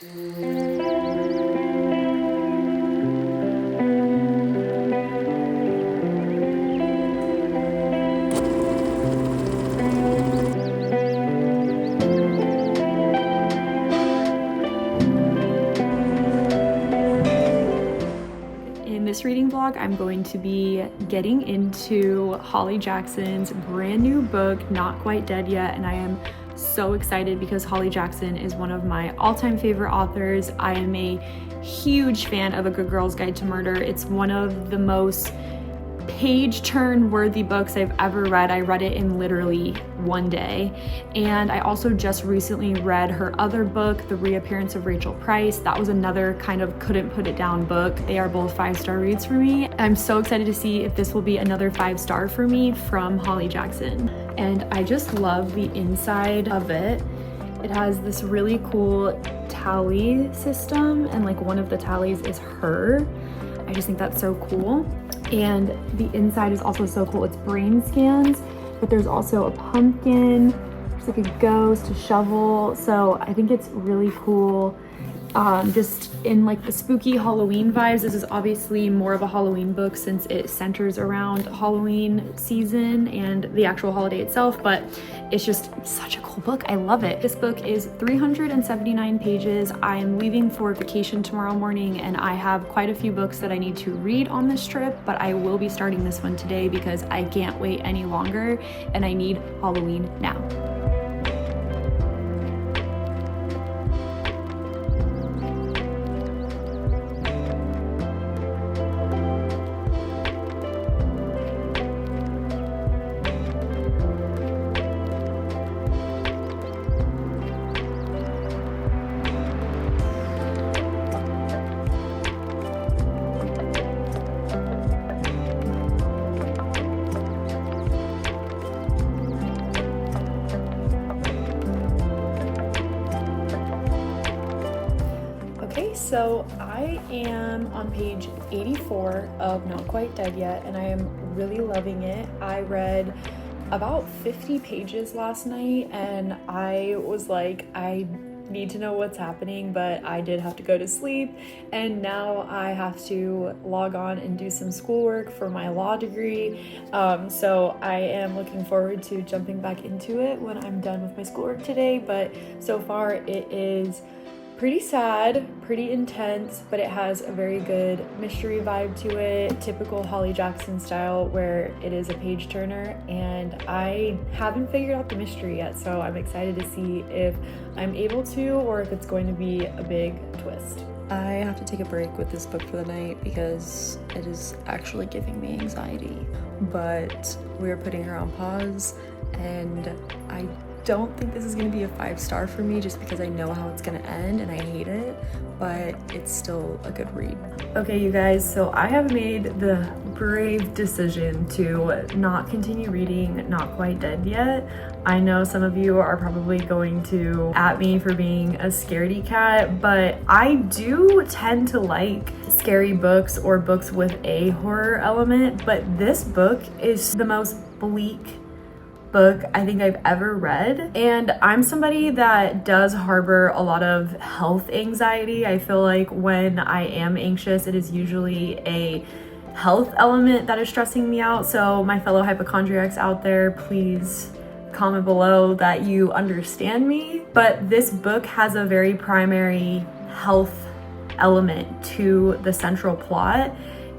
In this reading vlog, I'm going to be getting into Holly Jackson's brand new book, Not Quite Dead Yet, and I am so excited because Holly Jackson is one of my all-time favorite authors. I am a huge fan of A Good Girl's Guide to Murder. It's one of the most page turn worthy books I've ever read. I read it in literally one day. And I also just recently read her other book, The Reappearance of Rachel Price. That was another kind of couldn't put it down book. They are both 5-star reads for me. I'm so excited to see if this will be another 5-star for me from Holly Jackson. And I just love the inside of it. It has this really cool tally system, and like one of the tallies is her. I just think that's so cool. And the inside is also so cool. It's brain scans, but there's also a pumpkin, there's like a ghost, a shovel. So I think it's really cool. Just in like the spooky Halloween vibes. This is obviously more of a Halloween book since it centers around Halloween season and the actual holiday itself, but it's just such a cool book. I love it. This book is 379 pages. I am leaving for vacation tomorrow morning and I have quite a few books that I need to read on this trip, but I will be starting this one today because I can't wait any longer and I need Halloween now. So I am on page 84 of Not Quite Dead Yet, and I am really loving it. I read about 50 pages last night, and I was like, I need to know what's happening, but I did have to go to sleep, and now I have to log on and do some schoolwork for my law degree. So I am looking forward to jumping back into it when I'm done with my schoolwork today, but so far it is pretty sad, pretty intense, but it has a very good mystery vibe to it, typical Holly Jackson style where it is a page turner, and I haven't figured out the mystery yet, so I'm excited to see if I'm able to or if it's going to be a big twist. I have to take a break with this book for the night because it is actually giving me anxiety, but we're putting her on pause, and I don't think this is going to be a 5-star for me just because I know how it's going to end and I hate it, but it's still a good read. Okay, you guys, so I have made the brave decision to not continue reading Not Quite Dead Yet. I know some of you are probably going to at me for being a scaredy cat, but I do tend to like scary books or books with a horror element, but this book is the most bleak book I think I've ever read, and I'm somebody that does harbor a lot of health anxiety. I feel like when I am anxious, it is usually a health element that is stressing me out. So my fellow hypochondriacs out there, please comment below that you understand me. But this book has a very primary health element to the central plot,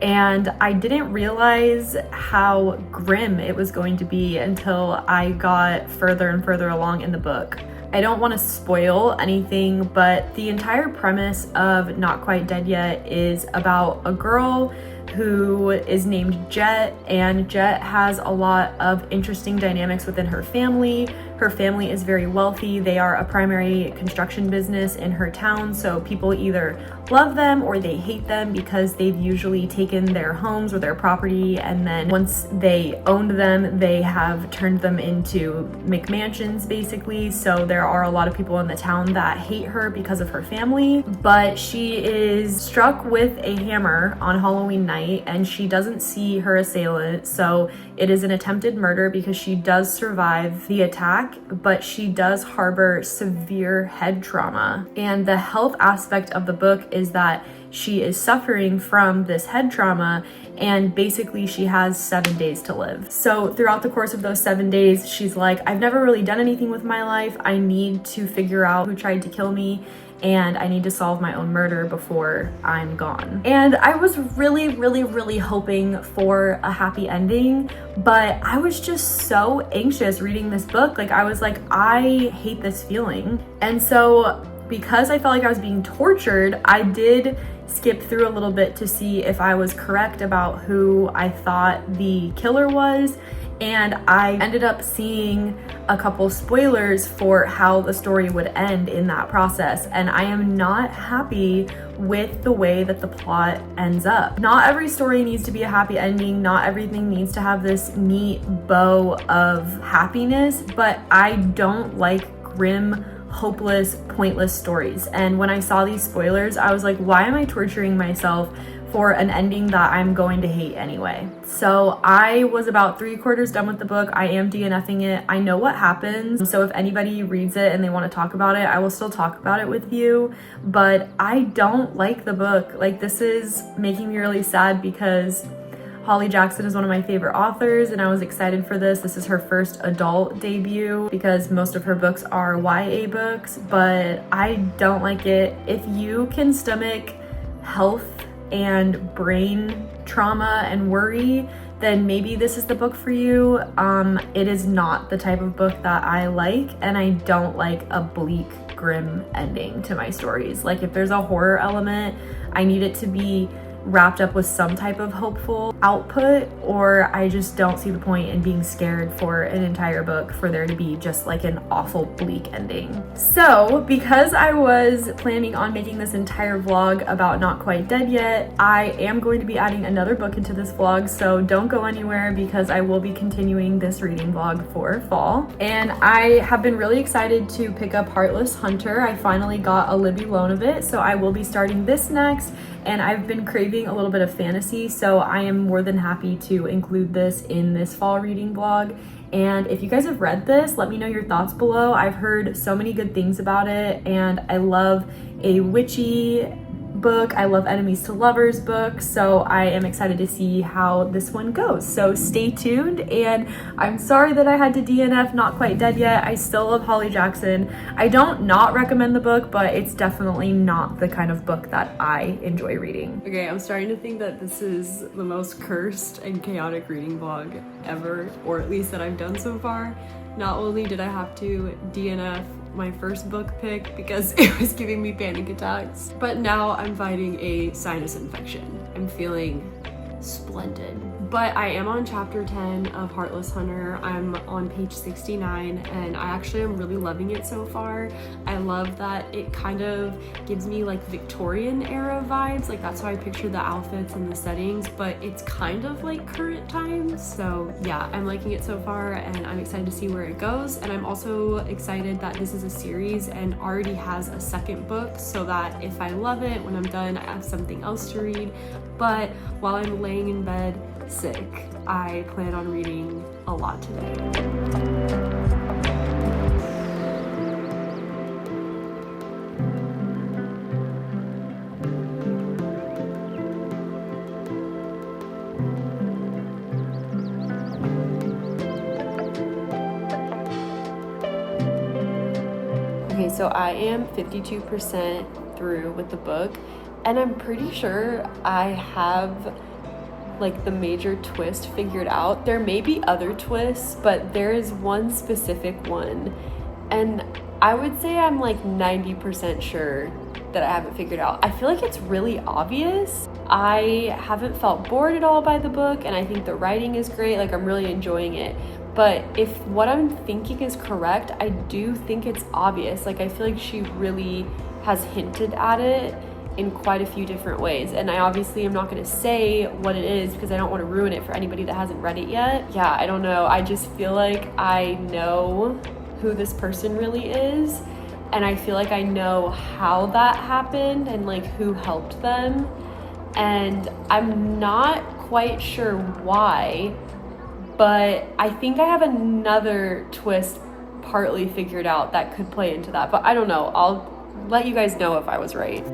and I didn't realize how grim it was going to be until I got further and further along in the book. I don't want to spoil anything, but the entire premise of Not Quite Dead Yet is about a girl who is named Jet, and Jet has a lot of interesting dynamics within her family. Her family is very wealthy. They are a primary construction business in her town, so people either love them or they hate them because they've usually taken their homes or their property, and then once they owned them, they have turned them into McMansions basically. So there are a lot of people in the town that hate her because of her family, but she is struck with a hammer on Halloween night and she doesn't see her assailant. So it is an attempted murder because she does survive the attack, but she does harbor severe head trauma. And the health aspect of the book is that she is suffering from this head trauma, and basically she has 7 days to live. So throughout the course of those 7 days, she's like, I've never really done anything with my life. I need to figure out who tried to kill me, and I need to solve my own murder before I'm gone. And I was really hoping for a happy ending, but I was just so anxious reading this book. Like, I was like, I hate this feeling. And so because I felt like I was being tortured, I did skip through a little bit to see if I was correct about who I thought the killer was. And I ended up seeing a couple spoilers for how the story would end in that process. And I am not happy with the way that the plot ends up. Not every story needs to be a happy ending. Not everything needs to have this neat bow of happiness, but I don't like grim, hopeless, pointless stories. And when I saw these spoilers, I was like, why am I torturing myself for an ending that I'm going to hate anyway? So I was about 3/4 done with the book. I am DNFing it. I know what happens. So if anybody reads it and they want to talk about it, I will still talk about it with you. But I don't like the book. Like, this is making me really sad because Holly Jackson is one of my favorite authors, and I was excited for this. This is her first adult debut because most of her books are YA books, but I don't like it. If you can stomach health and brain trauma and worry, then maybe this is the book for you. It is not the type of book that I like, and I don't like a bleak, grim ending to my stories. Like, if there's a horror element, I need it to be wrapped up with some type of hopeful output, or I just don't see the point in being scared for an entire book for there to be just like an awful bleak ending. So because I was planning on making this entire vlog about Not Quite Dead Yet, I am going to be adding another book into this vlog, so don't go anywhere because I will be continuing this reading vlog for fall. And I have been really excited to pick up Heartless Hunter. I finally got a Libby loan of it, so I will be starting this next. And I've been craving a little bit of fantasy, so I am more than happy to include this in this fall reading vlog. And if you guys have read this, let me know your thoughts below. I've heard so many good things about it, and I love a witchy book. I love enemies to lovers books, so I am excited to see how this one goes. So stay tuned, and I'm sorry that I had to DNF Not Quite Dead Yet. I still love Holly Jackson. I don't not recommend the book, but it's definitely not the kind of book that I enjoy reading. Okay, I'm starting to think that this is the most cursed and chaotic reading vlog ever, or at least that I've done so far. Not only did I have to DNF my first book pick because it was giving me panic attacks, but now I'm fighting a sinus infection. I'm feeling splendid. But I am on chapter 10 of Heartless Hunter. I'm on page 69, and I actually am really loving it so far. I love that it kind of gives me like Victorian era vibes. Like, that's how I picture the outfits and the settings, but it's kind of like current times. So yeah, I'm liking it so far, and I'm excited to see where it goes. And I'm also excited that this is a series and already has a second book, so that if I love it, when I'm done, I have something else to read. But while I'm laying in bed sick, I plan on reading a lot today. Okay, so I am 52% through with the book, and I'm pretty sure I have like the major twist figured out. There may be other twists, but there is one specific one, and I would say I'm like 90% sure that I haven't figured out. I feel like it's really obvious. I haven't felt bored at all by the book, and I think the writing is great. Like, I'm really enjoying it. But if what I'm thinking is correct, I do think it's obvious. Like, I feel like she really has hinted at it in quite a few different ways. And I obviously am not going to say what it is because I don't want to ruin it for anybody that hasn't read it yet. Yeah, I don't know. I just feel like I know who this person really is, and I feel like I know how that happened and like who helped them. And I'm not quite sure why, but I think I have another twist partly figured out that could play into that. But I don't know. I'll let you guys know if I was right.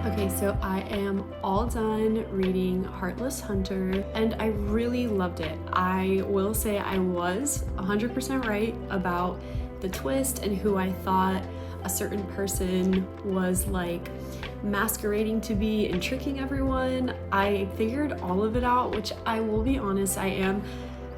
Okay, so I am all done reading Heartless Hunter, and I really loved it. I will say I was 100% right about the twist and who I thought a certain person was like masquerading to be and tricking everyone. I figured all of it out, which I will be honest, I am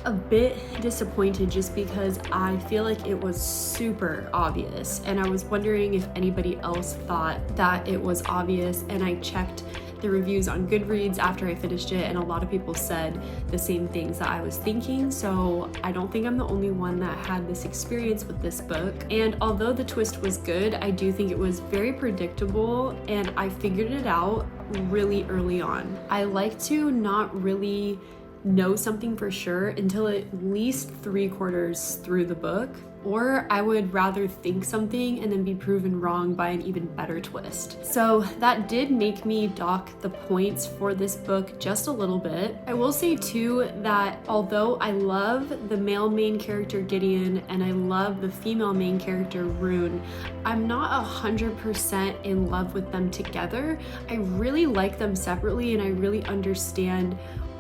a bit disappointed just because I feel like it was super obvious, and I was wondering if anybody else thought that it was obvious. And I checked the reviews on Goodreads after I finished it, and a lot of people said the same things that I was thinking, so I don't think I'm the only one that had this experience with this book. And although the twist was good, I do think it was very predictable, and I figured it out really early on. I like to not really know something for sure until at least 3/4 through the book, or I would rather think something and then be proven wrong by an even better twist. So that did make me dock the points for this book just a little bit. I will say too that although I love the male main character Gideon and I love the female main character Rune, I'm not 100% in love with them together. I really like them separately, and I really understand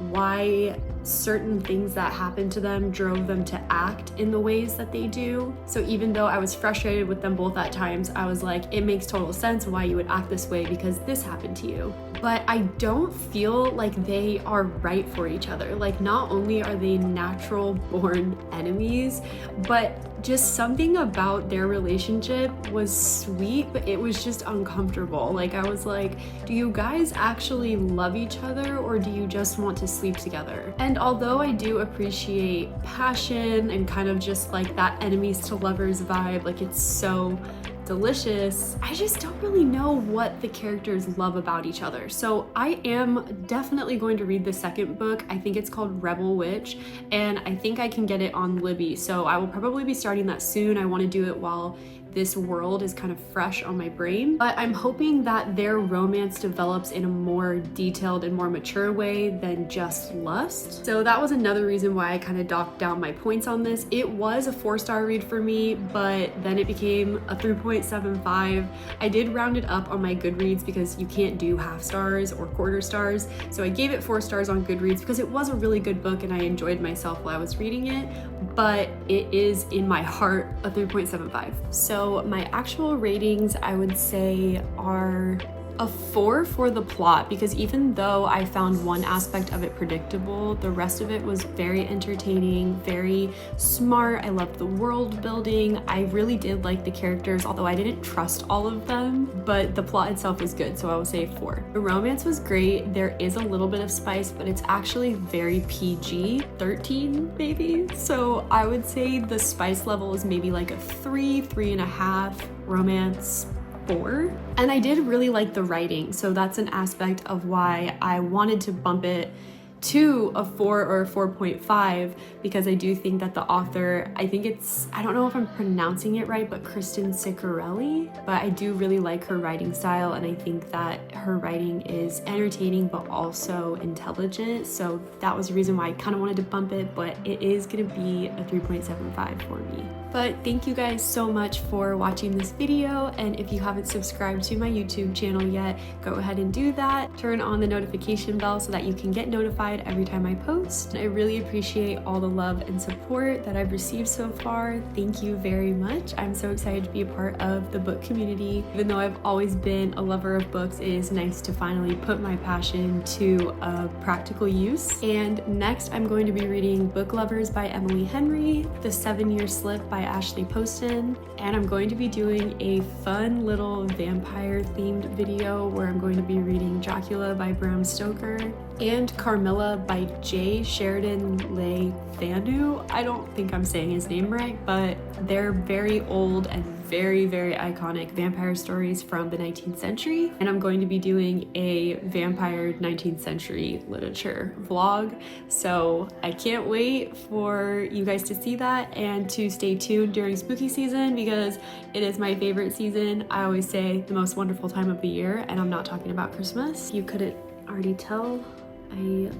why certain things that happened to them drove them to act in the ways that they do. So even though I was frustrated with them both at times, I was like, it makes total sense why you would act this way because this happened to you. But I don't feel like they are right for each other. Like, not only are they natural born enemies, but just something about their relationship was sweet, but it was just uncomfortable. Like, I was like, do you guys actually love each other, or do you just want to sleep together? And although I do appreciate passion and kind of just like that enemies to lovers vibe, like it's so delicious, I just don't really know what the characters love about each other. So I am definitely going to read the second book. I think it's called Rebel Witch, and I think I can get it on Libby. So I will probably be starting that soon. I want to do it while this world is kind of fresh on my brain, but I'm hoping that their romance develops in a more detailed and more mature way than just lust. So that was another reason why I kind of docked down my points on this. It was a 4-star read for me, but then it became a 3.75. I did round it up on my Goodreads because you can't do half stars or quarter stars. So I gave it 4 stars on Goodreads because it was a really good book and I enjoyed myself while I was reading it, but it is in my heart a 3.75. So my actual ratings, I would say, are a 4 for the plot, because even though I found one aspect of it predictable, the rest of it was very entertaining, very smart. I loved the world building. I really did like the characters, although I didn't trust all of them, but the plot itself was good, so I would say 4. The romance was great. There is a little bit of spice, but it's actually very PG, 13 maybe. So I would say the spice level is maybe like a 3.5, romance 4. And I did really like the writing, so that's an aspect of why I wanted to bump it to a 4 or a 4.5, because I do think that the author, I think it's, I don't know if I'm pronouncing it right, but Kristen Ciccarelli, but I do really like her writing style, and I think that her writing is entertaining but also intelligent, so that was the reason why I kind of wanted to bump it, but it is gonna be a 3.75 for me. But thank you guys so much for watching this video, and if you haven't subscribed to my YouTube channel yet, go ahead and do that. Turn on the notification bell so that you can get notified every time I post. I really appreciate all the love and support that I've received so far. Thank you very much. I'm so excited to be a part of the book community. Even though I've always been a lover of books, it is nice to finally put my passion to a practical use. And next I'm going to be reading Book Lovers by Emily Henry, The 7-Year Slip by by Ashley Poston, and I'm going to be doing a fun little vampire themed video where I'm going to be reading Dracula by Bram Stoker and Carmilla by J. Sheridan Le Fanu. I don't think I'm saying his name right, but they're very old and very, very iconic vampire stories from the 19th century. And I'm going to be doing a vampire 19th century literature vlog. So I can't wait for you guys to see that and to stay tuned during spooky season because it is my favorite season. I always say the most wonderful time of the year, and I'm not talking about Christmas. You couldn't already tell, I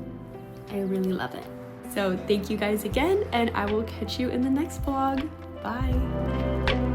really love it. So thank you guys again, and I will catch you in the next vlog. Bye.